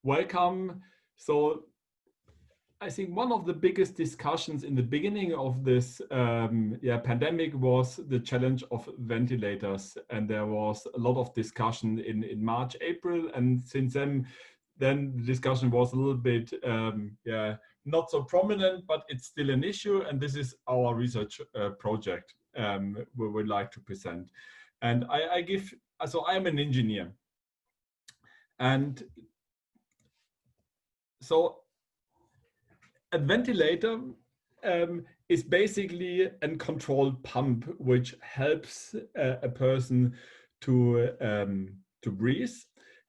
welcome. So I think one of the biggest discussions in the beginning of this pandemic was the challenge of ventilators. And there was a lot of discussion in March, April. And since then the discussion was a little bit, not so prominent, but it's still an issue. And this is our research project we would like to present. And I'm an engineer. And so a ventilator is basically a controlled pump which helps a person to breathe.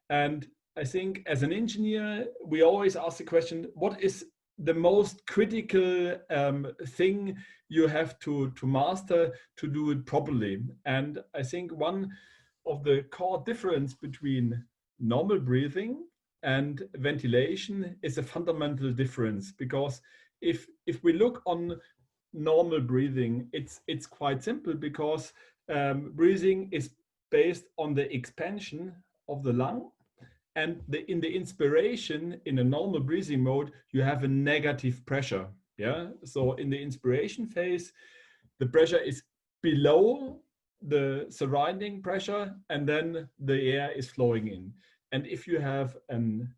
And I think as an engineer, we always ask the question, what is the most critical thing you have to master to do it properly? And I think one of the core difference between normal breathing and ventilation is a fundamental difference, because if we look on normal breathing, it's quite simple, because breathing is based on the expansion of the lung, and in the inspiration, in a normal breathing mode, you have a negative pressure. So in the inspiration phase, the pressure is below the surrounding pressure, and then the air is flowing in. And if you have an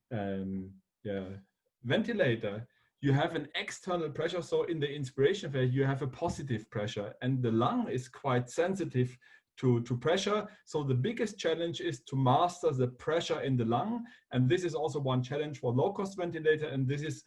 ventilator, you have an external pressure. So in the inspiration phase, you have a positive pressure, and the lung is quite sensitive to pressure. So the biggest challenge is to master the pressure in the lung. And this is also one challenge for low-cost ventilator. And this is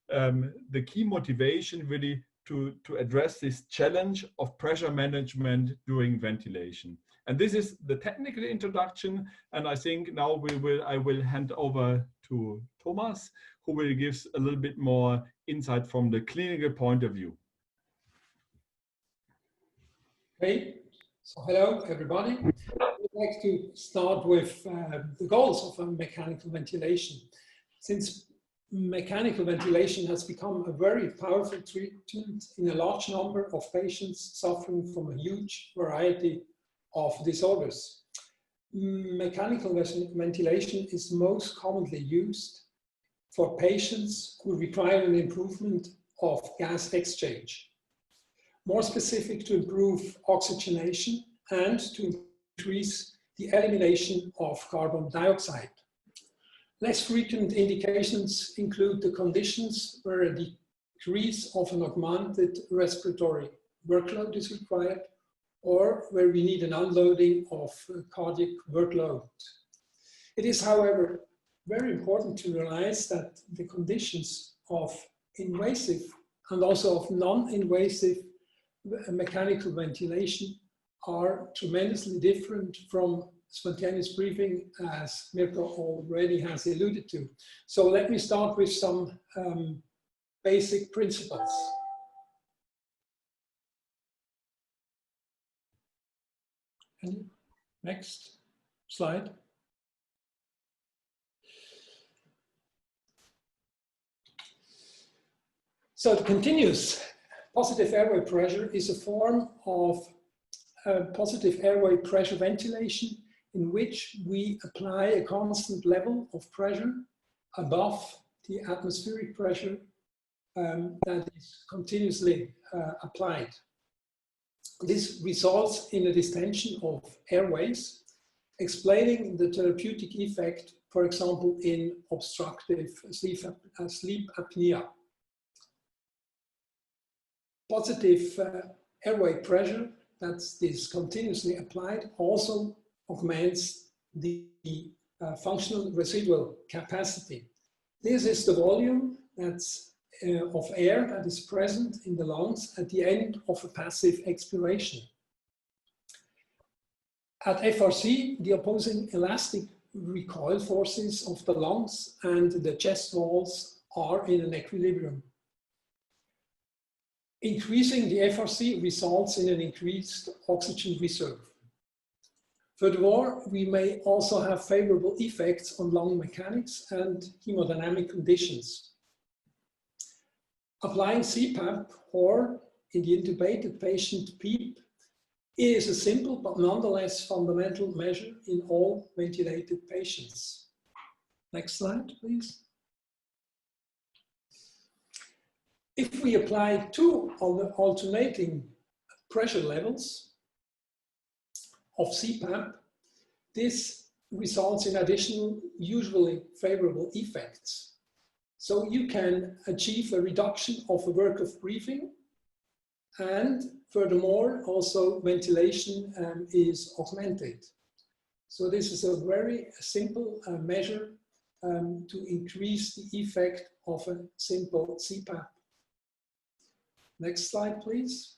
the key motivation really to address this challenge of pressure management during ventilation. And this is the technical introduction. And I think now I will hand over to Thomas, who will give a little bit more insight from the clinical point of view. Okay, so hello everybody. I would like to start with the goals of mechanical ventilation. Since mechanical ventilation has become a very powerful treatment in a large number of patients suffering from a huge variety of disorders. Mechanical ventilation is most commonly used for patients who require an improvement of gas exchange. More specific, to improve oxygenation and to increase the elimination of carbon dioxide. Less frequent indications include the conditions where a decrease of an augmented respiratory workload is required, or where we need an unloading of cardiac workload. It is, however, very important to realize that the conditions of invasive and also of non-invasive mechanical ventilation are tremendously different from spontaneous breathing, as Mirko already has alluded to. So let me start with some basic principles. And next slide. So the continuous positive airway pressure is a form of positive airway pressure ventilation in which we apply a constant level of pressure above the atmospheric pressure that is continuously applied. This results in a distension of airways, explaining the therapeutic effect, for example, in obstructive sleep apnea. Positive airway pressure, that's this continuously applied, also augments the functional residual capacity. This is the volume that's of air that is present in the lungs at the end of a passive expiration. At FRC, the opposing elastic recoil forces of the lungs and the chest walls are in an equilibrium. Increasing the FRC results in an increased oxygen reserve. Furthermore, we may also have favorable effects on lung mechanics and hemodynamic conditions. Applying CPAP, or in the intubated patient PEEP, is a simple but nonetheless fundamental measure in all ventilated patients. Next slide, please. If we apply two alternating pressure levels of CPAP, this results in additional, usually favorable effects. So you can achieve a reduction of the work of breathing, and furthermore, also ventilation is augmented. So this is a very simple measure to increase the effect of a simple CPAP. Next slide, please.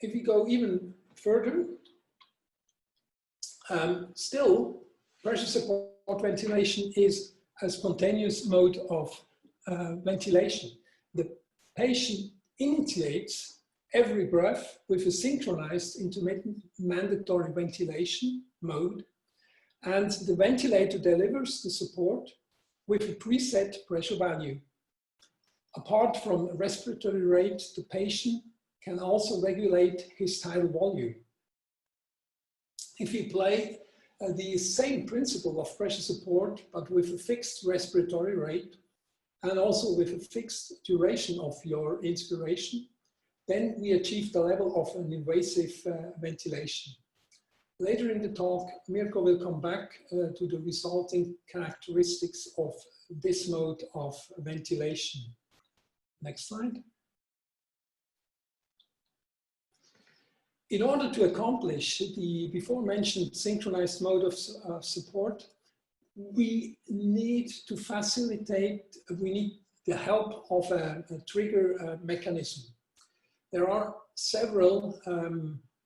If we go even further, still pressure support ventilation is a spontaneous mode of ventilation. The patient initiates every breath with a synchronized intermittent mandatory ventilation mode, and the ventilator delivers the support with a preset pressure value. Apart from respiratory rate, the patient can also regulate his tidal volume. If you apply the same principle of pressure support, but with a fixed respiratory rate and also with a fixed duration of your inspiration, then we achieve the level of an invasive ventilation. Later in the talk, Mirko will come back to the resulting characteristics of this mode of ventilation. Next slide. In order to accomplish the before mentioned synchronized mode of support, we need to facilitate, we need the help of a trigger mechanism. There are several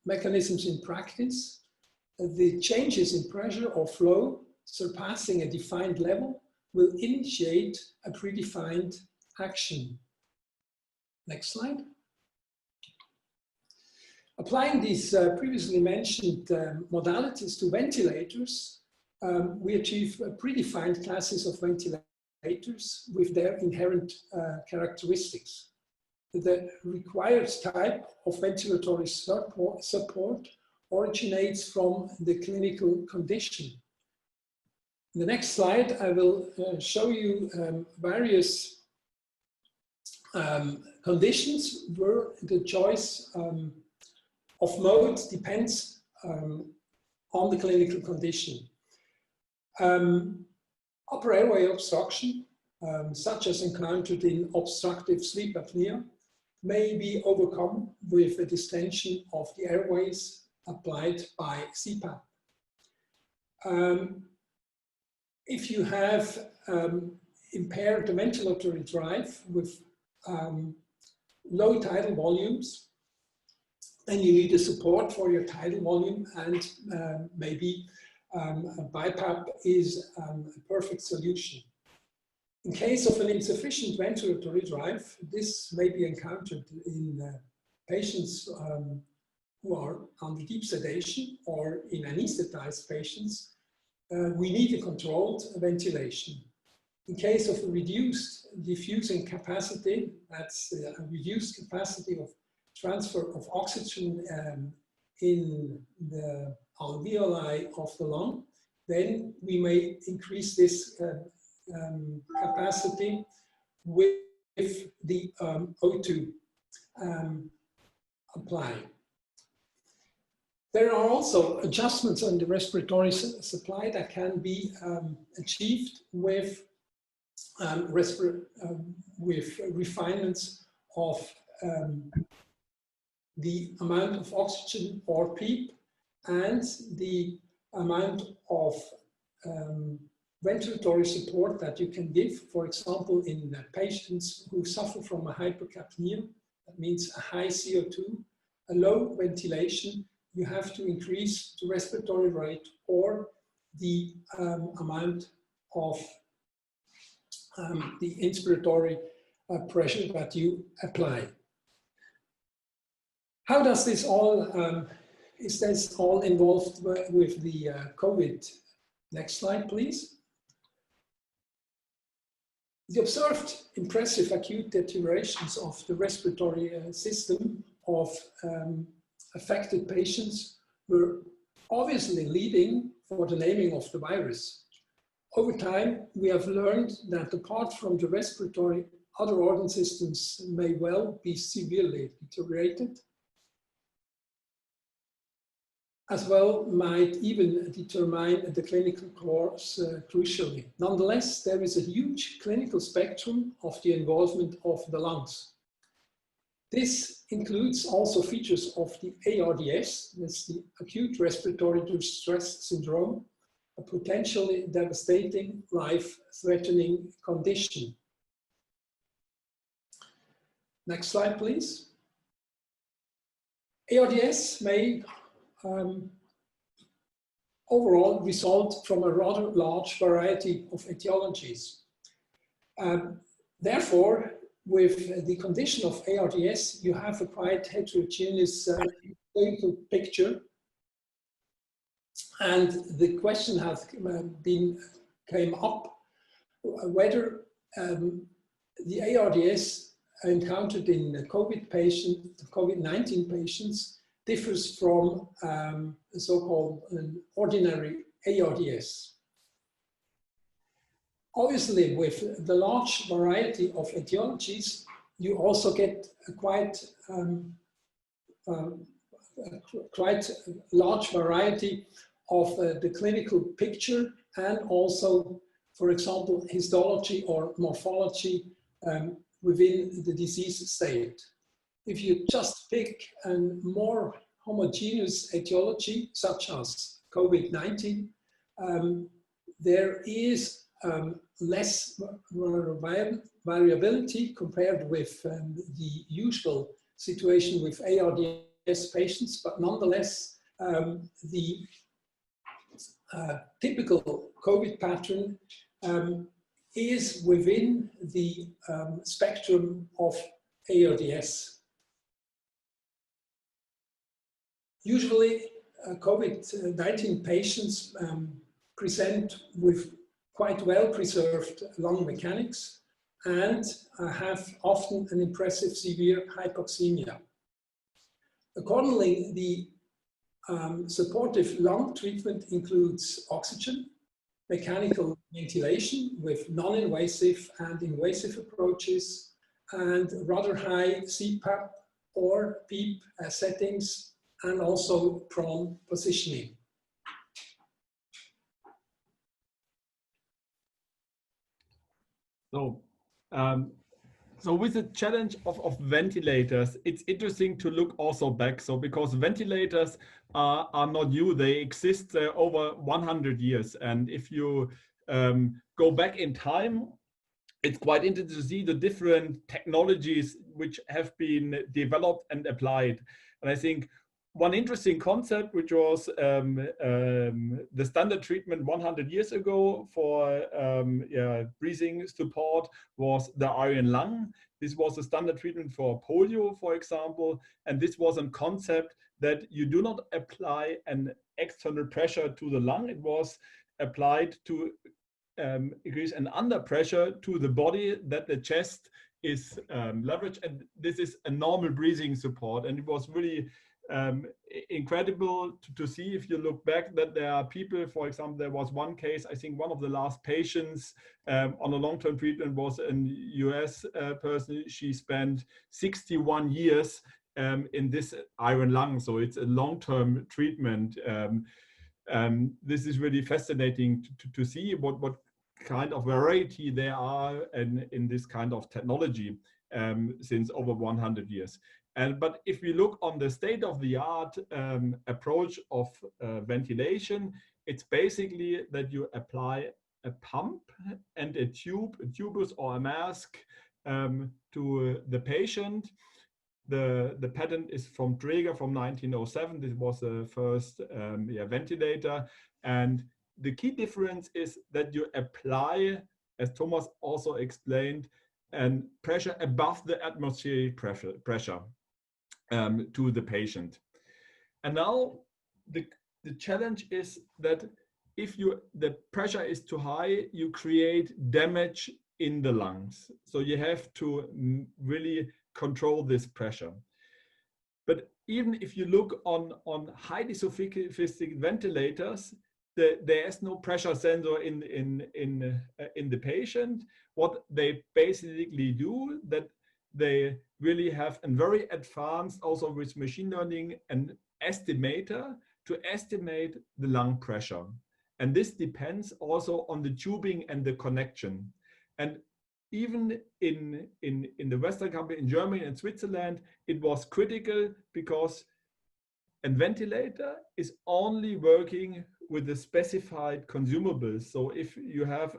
mechanisms in practice. The changes in pressure or flow surpassing a defined level will initiate a predefined action. Next slide. Applying these previously mentioned modalities to ventilators, we achieve predefined classes of ventilators with their inherent characteristics. The required type of ventilatory support originates from the clinical condition. In the next slide, I will show you various conditions where the choice of mode depends on the clinical condition. Upper airway obstruction, such as encountered in obstructive sleep apnea, may be overcome with a distension of the airways applied by CPAP. If you have impaired ventilatory drive with low tidal volumes, then you need a support for your tidal volume, and maybe a BiPAP is a perfect solution. In case of an insufficient ventilatory drive, this may be encountered in patients who are under deep sedation or in anesthetized patients. We need a controlled ventilation. In case of a reduced diffusing capacity, that's a reduced capacity of transfer of oxygen in the alveoli of the lung, then we may increase this capacity with the O2 apply. There are also adjustments on the respiratory supply that can be achieved with refinements of the amount of oxygen or PEEP and the amount of ventilatory support that you can give. For example, in patients who suffer from a hypercapnia, that means a high CO2, a low ventilation, you have to increase the respiratory rate or the amount of the inspiratory pressure that you apply. How does this all, is this all involved with the COVID? Next slide, please. The observed impressive acute deteriorations of the respiratory system of affected patients were obviously leading for the naming of the virus. Over time, we have learned that apart from the respiratory, other organ systems may well be severely deteriorated, as well might even determine the clinical course crucially. Nonetheless, there is a huge clinical spectrum of the involvement of the lungs. This includes also features of the ARDS, that's the acute respiratory distress syndrome, a potentially devastating, life-threatening condition. Next slide, please. ARDS may overall result from a rather large variety of etiologies. Therefore, with the condition of ARDS, you have a quite heterogeneous clinical picture. And the question has came up whether the ARDS encountered in COVID-19 patients differs from the so-called ordinary ARDS. Obviously, with the large variety of etiologies, you also get a quite large variety of the clinical picture, and also, for example, histology or morphology within the disease state. If you just pick a more homogeneous etiology, such as COVID-19, there is less variability compared with the usual situation with ARDS patients, but nonetheless, the typical COVID pattern is within the spectrum of ARDS. Usually, COVID-19 patients present with quite well preserved lung mechanics and have often an impressive severe hypoxemia. Accordingly, the supportive lung treatment includes oxygen, mechanical ventilation with non-invasive and invasive approaches, and rather high CPAP or PEEP settings, and also prone positioning. So with the challenge of ventilators, it's interesting to look also back. So because ventilators are not new, they exist over 100 years. And if you go back in time, it's quite interesting to see the different technologies which have been developed and applied. And I think one interesting concept, which was the standard treatment 100 years ago for breathing support, was the iron lung. This was a standard treatment for polio, for example. And this was a concept that you do not apply an external pressure to the lung. It was applied to increase an under pressure to the body, that the chest is leveraged. And this is a normal breathing support. And it was really incredible to see, if you look back, that there are people, for example, there was one case, I think one of the last patients on a long-term treatment was a US person. She spent 61 years in this iron lung, so it's a long-term treatment. This is really fascinating to see what kind of variety there are in this kind of technology since over 100 years. But if we look on the state-of-the-art approach of ventilation, it's basically that you apply a pump and a tubus or a mask to the patient. The patent is from Traeger from 1907. This was the first ventilator. And the key difference is that you apply, as Thomas also explained, and pressure above the atmospheric pressure. To the patient. And now the challenge is that if the pressure is too high, you create damage in the lungs. So you have to really control this pressure. But even if you look on highly sophisticated ventilators, there's no pressure sensor in the patient. What they basically do, that they really have a very advanced, also with machine learning, an estimator to estimate the lung pressure. And this depends also on the tubing and the connection. And even in the Western country, in Germany and Switzerland, it was critical because a ventilator is only working with the specified consumables. So if you have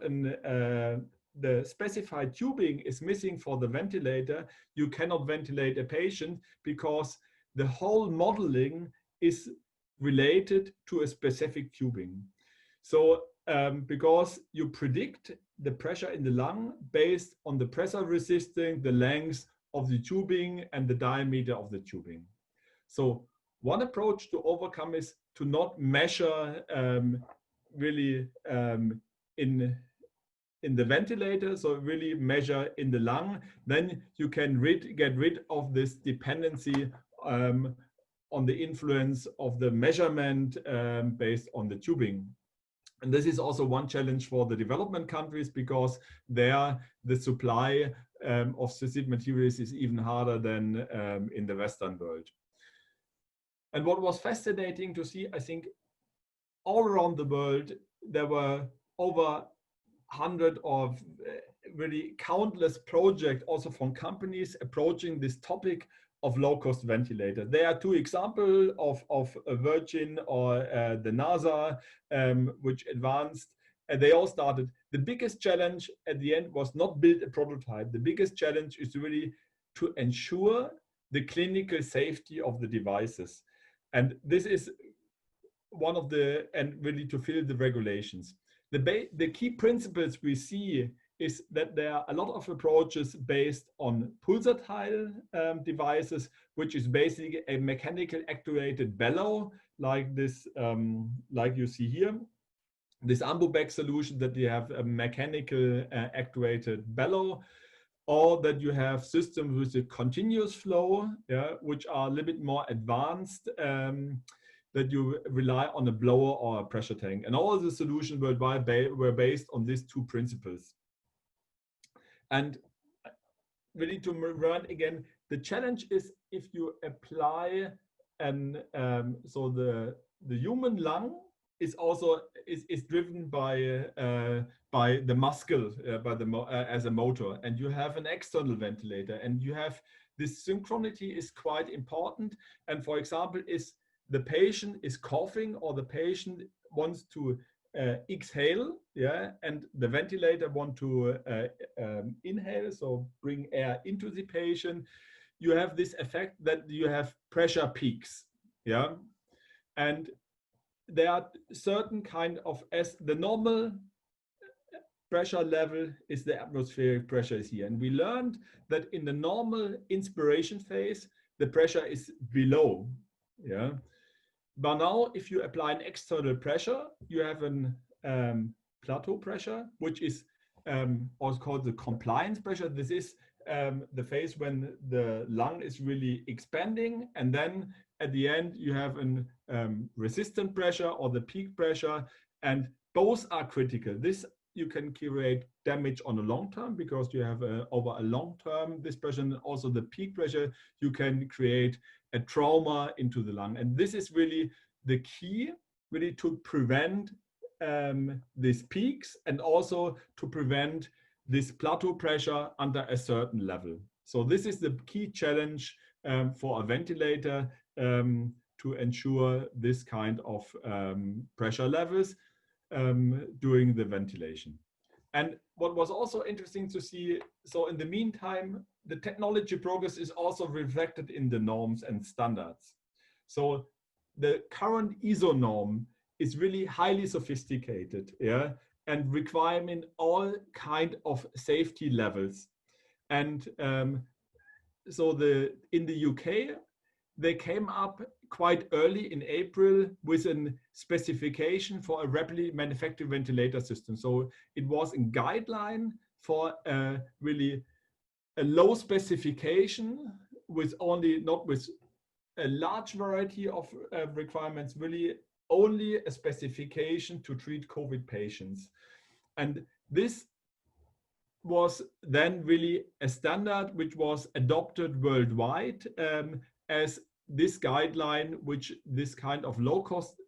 the specified tubing is missing for the ventilator, you cannot ventilate a patient because the whole modeling is related to a specific tubing. So because you predict the pressure in the lung based on the pressure resisting, the length of the tubing and the diameter of the tubing. So one approach to overcome is to not measure really in the ventilator, so really measure in the lung. Then you can get rid of this dependency on the influence of the measurement based on the tubing. And this is also one challenge for the development countries, because there the supply of specific materials is even harder than in the Western world. And what was fascinating to see, I think, all around the world, there were over 100 of really countless projects also from companies approaching this topic of low-cost ventilator. There are two examples of Virgin or the NASA, which advanced, and they all started. The biggest challenge at the end was not build a prototype. The biggest challenge is really to ensure the clinical safety of the devices. And this is one of the, and really to fill the regulations. The key principles we see is that there are a lot of approaches based on pulsatile devices, which is basically a mechanical actuated bellow, like this, like you see here. This AmbuBag solution, that you have a mechanical actuated bellow, or that you have systems with a continuous flow, yeah, which are a little bit more advanced, that you rely on a blower or a pressure tank. And all the solutions worldwide were based on these two principles. And we need to run again. The challenge is if you apply, so the human lung is also is driven by the muscle, as a motor, and you have an external ventilator, and you have this synchronity is quite important. And for example, is the patient is coughing, or the patient wants to exhale, yeah, and the ventilator want to inhale, so bring air into the patient, you have this effect that you have pressure peaks, yeah, and there are certain kind of, as the normal pressure level is the atmospheric pressure is here, and we learned that in the normal inspiration phase the pressure is below, yeah. But now, if you apply an external pressure, you have an plateau pressure, which is also called the compliance pressure. This is the phase when the lung is really expanding, and then at the end you have an resistant pressure or the peak pressure, and both are critical. This you can create damage on a long term, because you have over a long term this pressure, and also the peak pressure you can create a trauma into the lung. And this is really the key, really to prevent these peaks, and also to prevent this plateau pressure under a certain level. So this is the key challenge for a ventilator, to ensure this kind of pressure levels during the ventilation. And what was also interesting to see, so in the meantime, the technology progress is also reflected in the norms and standards. So the current ISO norm is really highly sophisticated, yeah, and requiring all kind of safety levels. And so in the UK, they came up quite early in April with a specification for a rapidly manufactured ventilator system. So it was a guideline for really a low specification, with only, not with a large variety of requirements, really only a specification to treat COVID patients. And this was then really a standard which was adopted worldwide as this guideline, which this kind of low-cost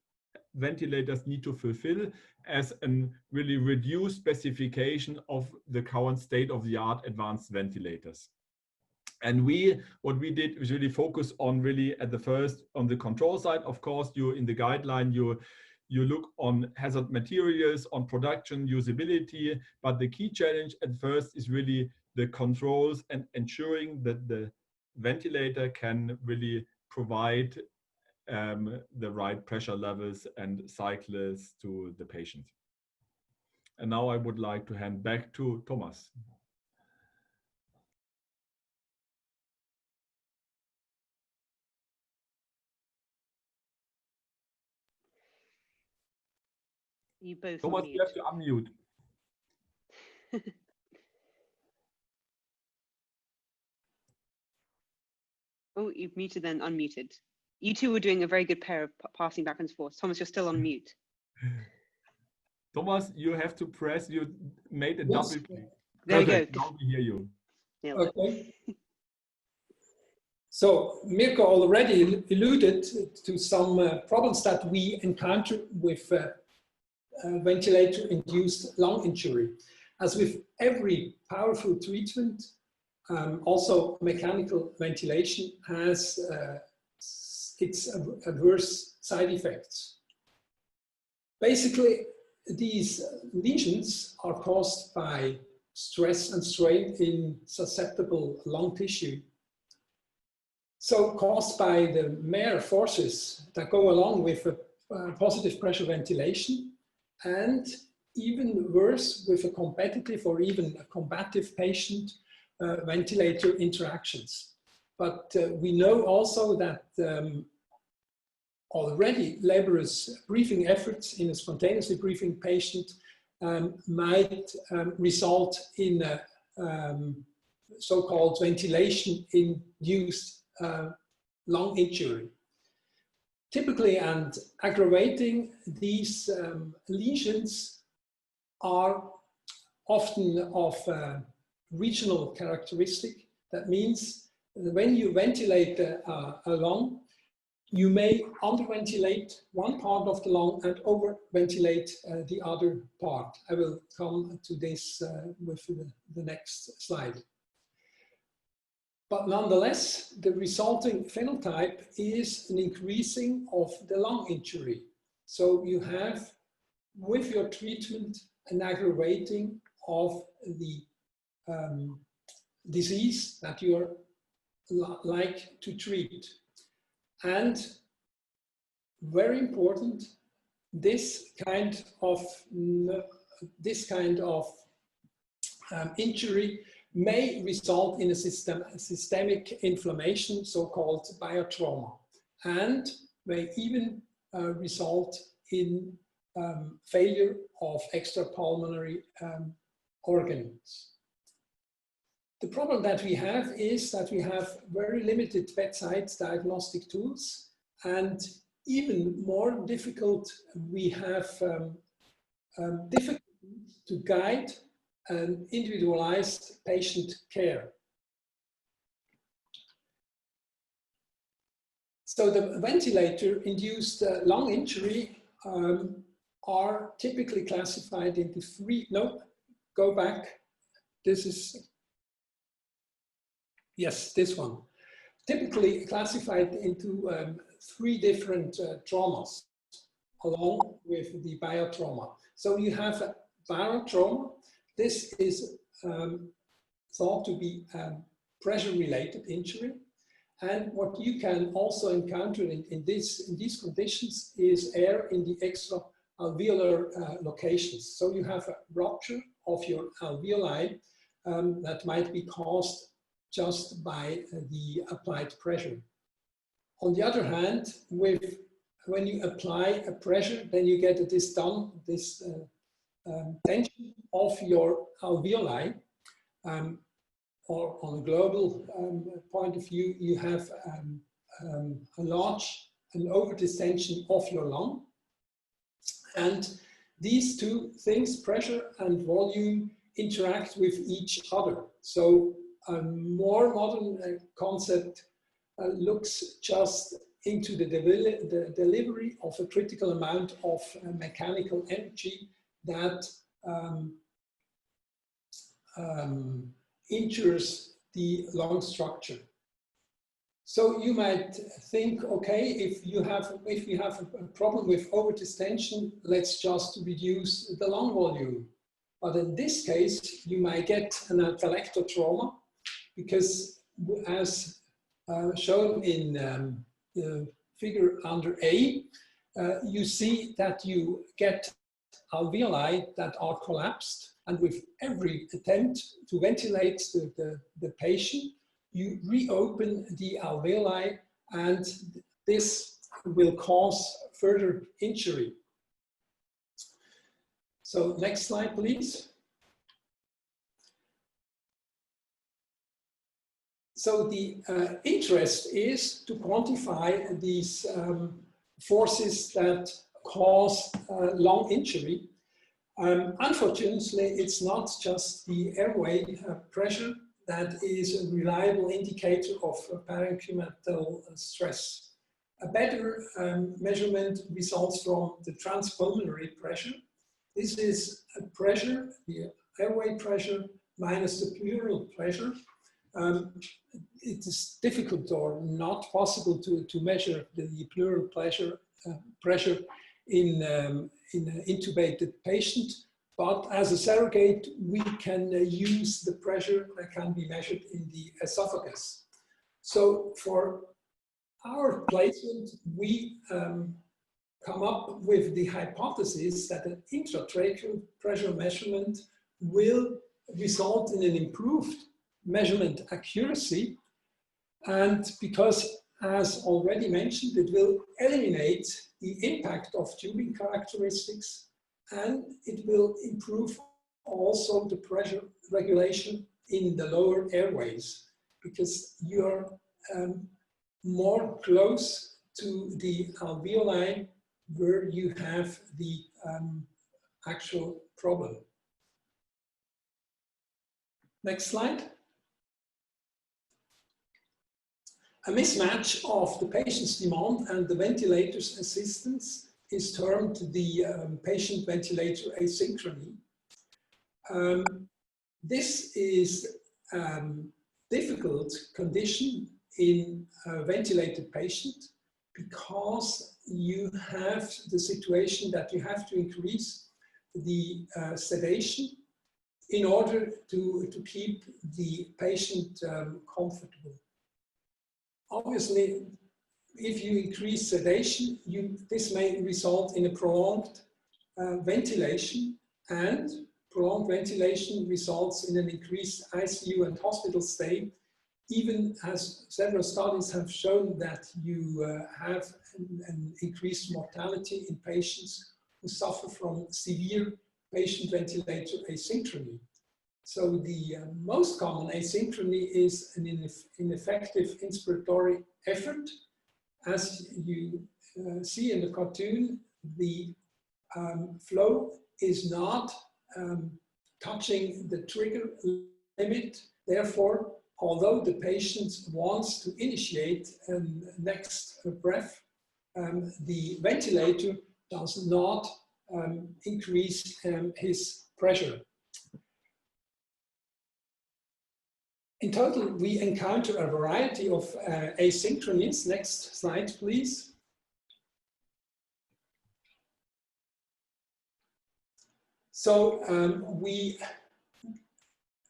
ventilators need to fulfill as a really reduced specification of the current state-of-the-art advanced ventilators. And what we did was really focus on really at the first on the control side. Of course, you in the guideline, you look on hazard materials, on production usability, but the key challenge at first is really the controls and ensuring that the ventilator can really provide the right pressure levels and cycles to the patient. And now I would like to hand back to Thomas. You both Thomas, you have to unmute. Oh, you've muted then unmuted. You two were doing a very good pair of passing back and forth. Thomas, you're still on mute. Thomas, you have to press, you made a double click. There we go. Now we hear you. Okay. So Mirko already alluded to some problems that we encounter with ventilator-induced lung injury. As with every powerful treatment, also mechanical ventilation has its adverse side effects. Basically, these lesions are caused by stress and strain in susceptible lung tissue. So caused by the mere forces that go along with positive pressure ventilation, and even worse with a competitive or even a combative patient ventilator interactions. But we know also that already laborious breathing efforts in a spontaneously breathing patient might result in a so-called ventilation-induced lung injury. Typically and aggravating, these lesions are often of regional characteristic. That means when you ventilate a lung, you may underventilate one part of the lung and overventilate the other part. I will come to this with the next slide. But nonetheless, the resulting phenotype is an increasing of the lung injury. So you have, with your treatment, an aggravating of the disease that you are like to treat. And very important, this kind of injury may result in a systemic inflammation, so-called biotrauma, and may even result in failure of extrapulmonary organs. The problem that we have is that we have very limited bedside diagnostic tools, and even more difficult, we have difficulties to guide an individualized patient care. So the ventilator-induced lung injury are typically classified into three, no, go back, this is, yes, this one. Typically classified into three different traumas, along with the biotrauma. So you have a barotrauma. This is thought to be pressure-related injury. And what you can also encounter in these conditions is air in the extra-alveolar locations. So you have a rupture of your alveoli that might be caused just by the applied pressure. On the other hand, when you apply a pressure, then you get this tension of your alveoli, or on a global point of view, you have a large and over distension of your lung, And these two things, pressure and volume, interact with each other. So a more modern concept looks just into the delivery of a critical amount of mechanical energy that injures the lung structure. So you might think, okay, if you have a problem with overdistension, let's just reduce the lung volume. But in this case, you might get an atelector trauma, because as shown in the figure under A, you see that you get alveoli that are collapsed, and with every attempt to ventilate the patient, you reopen the alveoli, and this will cause further injury. So next slide, please. So the interest is to quantify these forces that cause lung injury. Unfortunately, it's not just the airway pressure that is a reliable indicator of parenchymal stress. A better measurement results from the transpulmonary pressure. This is a pressure, the airway pressure minus the pleural pressure. It is difficult or not possible to measure the pleural pressure in an intubated patient, but as a surrogate, we can use the pressure that can be measured in the esophagus. So for our placement, we come up with the hypothesis that an intratracheal pressure measurement will result in an improved measurement accuracy, and because, as already mentioned, it will eliminate the impact of tubing characteristics, and it will improve also the pressure regulation in the lower airways, because you're more close to the alveoli where you have the actual problem. Next slide. A mismatch of the patient's demand and the ventilator's assistance is termed the patient-ventilator asynchrony. This is a difficult condition in a ventilated patient, because you have the situation that you have to increase the sedation in order to keep the patient comfortable. Obviously, if you increase sedation, this may result in a prolonged ventilation, and prolonged ventilation results in an increased ICU and hospital stay, even as several studies have shown that you have an increased mortality in patients who suffer from severe patient-ventilator asynchrony. So the most common asynchrony is an ineffective inspiratory effort. As you see in the cartoon, the flow is not touching the trigger limit. Therefore, although the patient wants to initiate a next breath, the ventilator does not increase his pressure. In total, we encounter a variety of asynchronies. Next slide, please. So we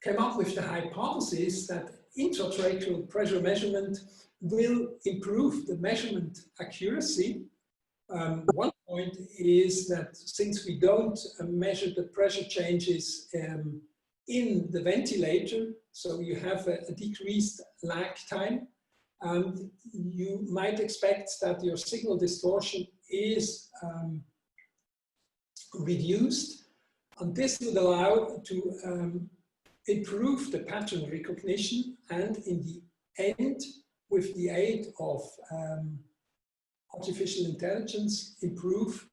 came up with the hypothesis that intratracheal pressure measurement will improve the measurement accuracy. One point is that since we don't measure the pressure changes in the ventilator, so you have a decreased lag time, and you might expect that your signal distortion is reduced, and this would allow to improve the pattern recognition, and in the end, with the aid of artificial intelligence, improve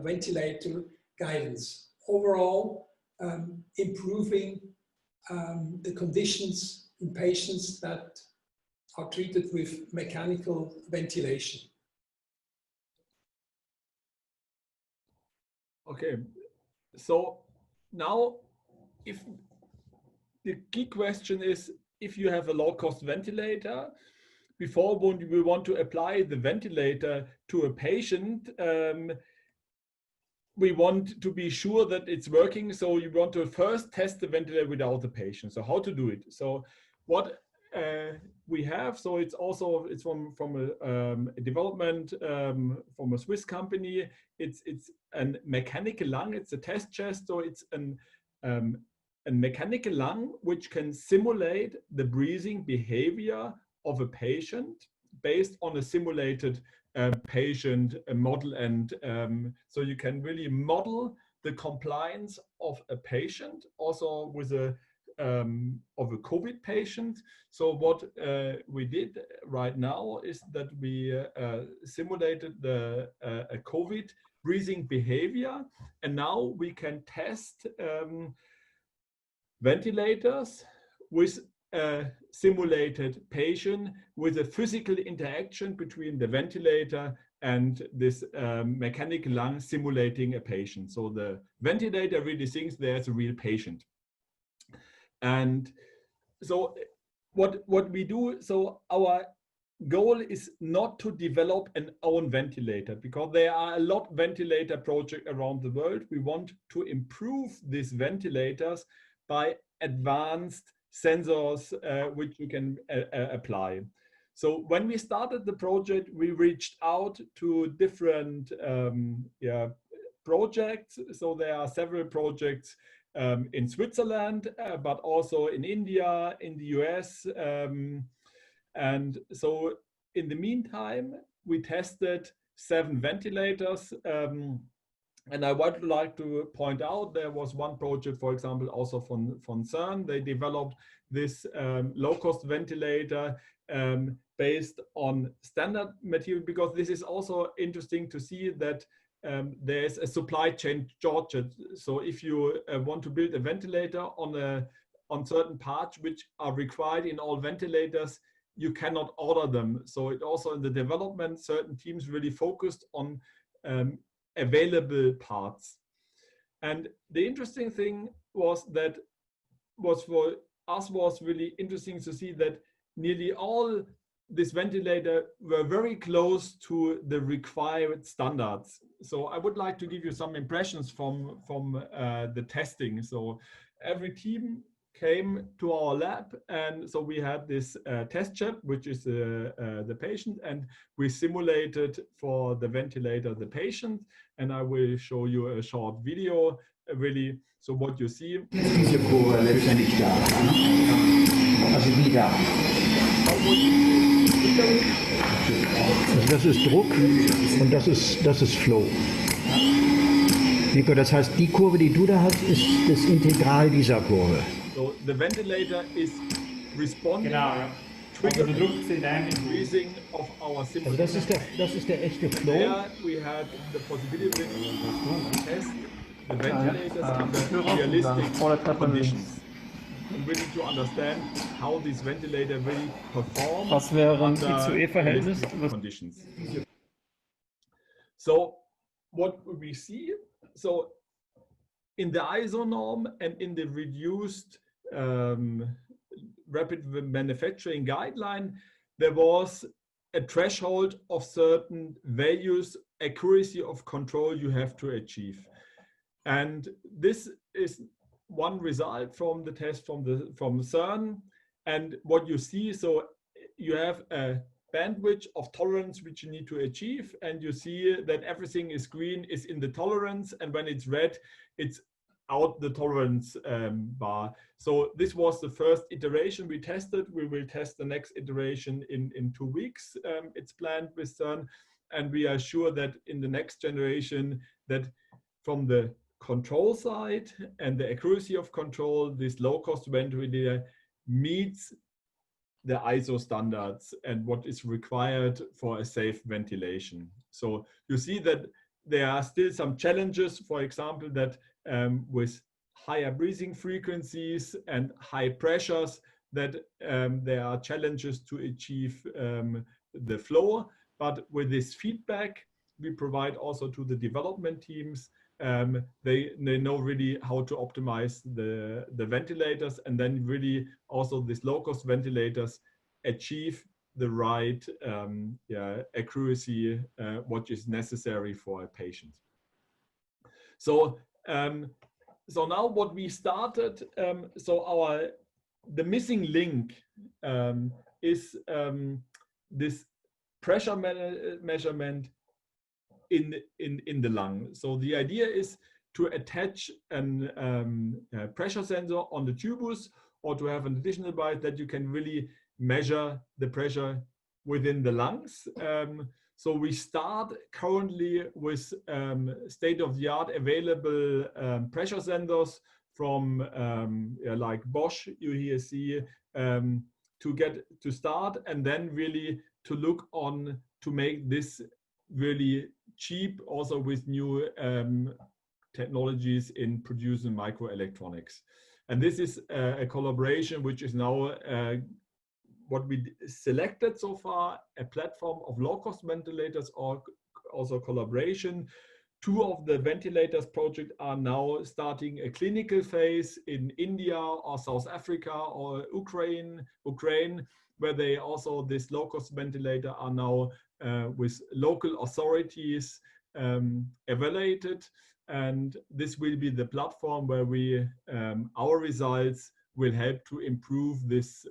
ventilator guidance. Overall, improving the conditions in patients that are treated with mechanical ventilation. Okay, so now if the key question is, if you have a low-cost ventilator, before we want to apply the ventilator to a patient, we want to be sure that it's working. So you want to first test the ventilator without the patient. So how to do it? So what we have, so it's from a development from a Swiss company. It's a mechanical lung. It's a test chest. So it's a mechanical lung which can simulate the breathing behavior of a patient based on a simulated patient model. And so you can really model the compliance of a patient, also with a of a COVID patient. So what we did right now is that we simulated the a COVID breathing behavior, and now we can test ventilators with a simulated patient with a physical interaction between the ventilator and this mechanical lung simulating a patient. So the ventilator really thinks there's a real patient. And so what we do, so our goal is not to develop an own ventilator, because there are a lot of ventilator projects around the world. We want to improve these ventilators by advanced sensors which you can apply. So when we started the project, we reached out to different projects. So there are several projects in Switzerland, but also in India, in the US. And so in the meantime, we tested 7 ventilators. And I would like to point out, there was one project, for example, also from CERN. They developed this low-cost ventilator based on standard material, because this is also interesting to see that there's a supply chain shortage. So if you want to build a ventilator on certain parts which are required in all ventilators, you cannot order them. So it also in the development, certain teams really focused on available parts. And the interesting thing was that for us was really interesting to see that nearly all this ventilator were very close to the required standards. So I would like to give you some impressions from the testing. So every team came to our lab, and so we had this test chip, which is the patient, and we simulated for the ventilator the patient. And I will show you a short video, really. So what you see. Diese Kurve letztendlich da, also wie da. Also das ist Druck und das ist Flow. Mirko, das heißt, die Kurve, die du da hast, ist das Integral dieser Kurve. So the ventilator is responding to the increasing of our symptoms. Also das ist der echte Flow. There we had the possibility to test the ventilators under realistic conditions. And we need to understand how this ventilator really performs. Was wären ICE-Verhältnis? Conditions. So what we see, so in the ISO norm and in the reduced rapid manufacturing guideline, there was a threshold of certain values, accuracy of control you have to achieve. And this is one result from the test from CERN. And what you see, so you have a bandwidth of tolerance which you need to achieve, and you see that everything is green is in the tolerance, and when it's red, it's out the tolerance bar. So this was the first iteration we tested. We will test the next iteration in 2 weeks. It's planned with CERN, and we are sure that in the next generation, that from the control side and the accuracy of control, this low-cost ventilator meets the ISO standards and what is required for a safe ventilation. So you see that there are still some challenges, for example, that with higher breathing frequencies and high pressures, that there are challenges to achieve the flow. But with this feedback, we provide also to the development teams. They know really how to optimize the ventilators, and then really also these low-cost ventilators achieve the right accuracy, what is necessary for a patient. So, so now what we started, so the missing link is this pressure measurement in the lung. So the idea is to attach a pressure sensor on the tubus, or to have an additional device that you can really measure the pressure within the lungs. So we start currently with state-of-the-art available pressure sensors from like Bosch, you here see, to start, and then really to look on to make this really cheap, also with new technologies in producing microelectronics. And this is a collaboration which is now what we selected so far, a platform of low-cost ventilators, or also collaboration. 2 of the ventilators project are now starting a clinical phase in India or South Africa or Ukraine, where they also, this low-cost ventilator are now with local authorities evaluated. And this will be the platform where we, our results will help to improve this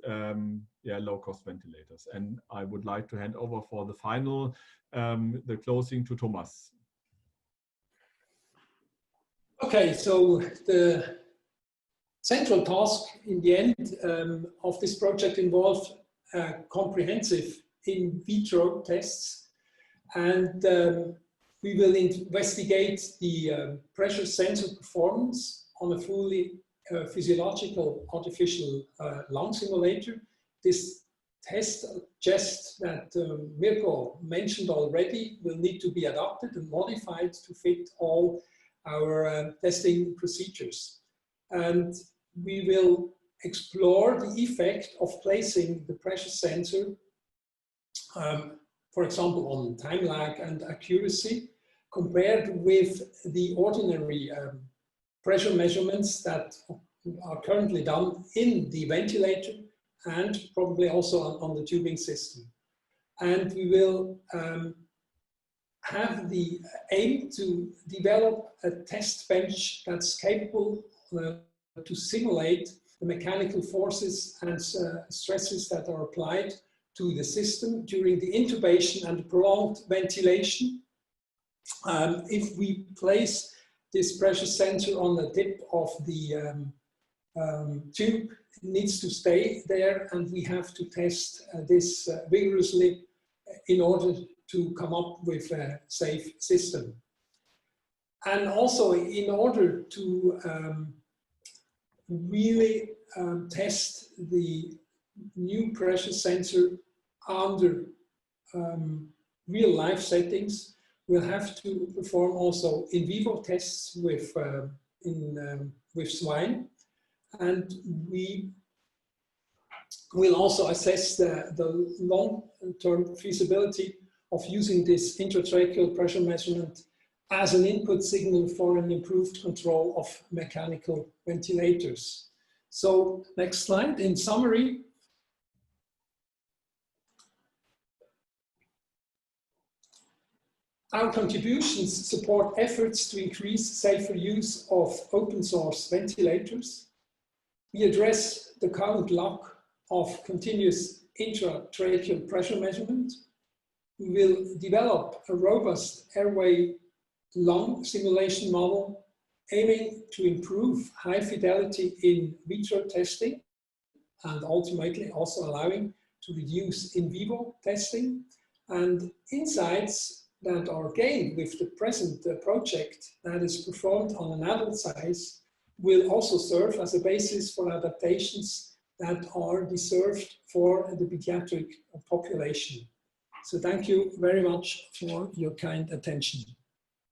low-cost ventilators. And I would like to hand over for the final, the closing, to Thomas. Okay, so the central task in the end of this project involved comprehensive in vitro tests, and we will investigate the pressure sensor performance on a fully physiological artificial lung simulator. This test chest that Mirko mentioned already will need to be adapted and modified to fit all our testing procedures. And we will explore the effect of placing the pressure sensor, for example, on time lag and accuracy, compared with the ordinary pressure measurements that are currently done in the ventilator and probably also on the tubing system. And we will have the aim to develop a test bench that's capable to simulate the mechanical forces and stresses that are applied to the system during the intubation and prolonged ventilation. If we place this pressure sensor on the tip of the tube, it needs to stay there, and we have to test this vigorously in order to come up with a safe system. And also, in order to really test the new pressure sensor under real life settings, we'll have to perform also in vivo tests with swine, and we will also assess the long-term feasibility of using this intratracheal pressure measurement as an input signal for an improved control of mechanical ventilators. So next slide. In summary, our contributions support efforts to increase safer use of open source ventilators. We address the current lack of continuous intratracheal pressure measurement. We will develop a robust airway lung simulation model aiming to improve high fidelity in vitro testing and ultimately also allowing to reduce in vivo testing. And insights that are gained with the present project that is performed on an adult size will also serve as a basis for adaptations that are deserved for the pediatric population. So thank you very much for your kind attention.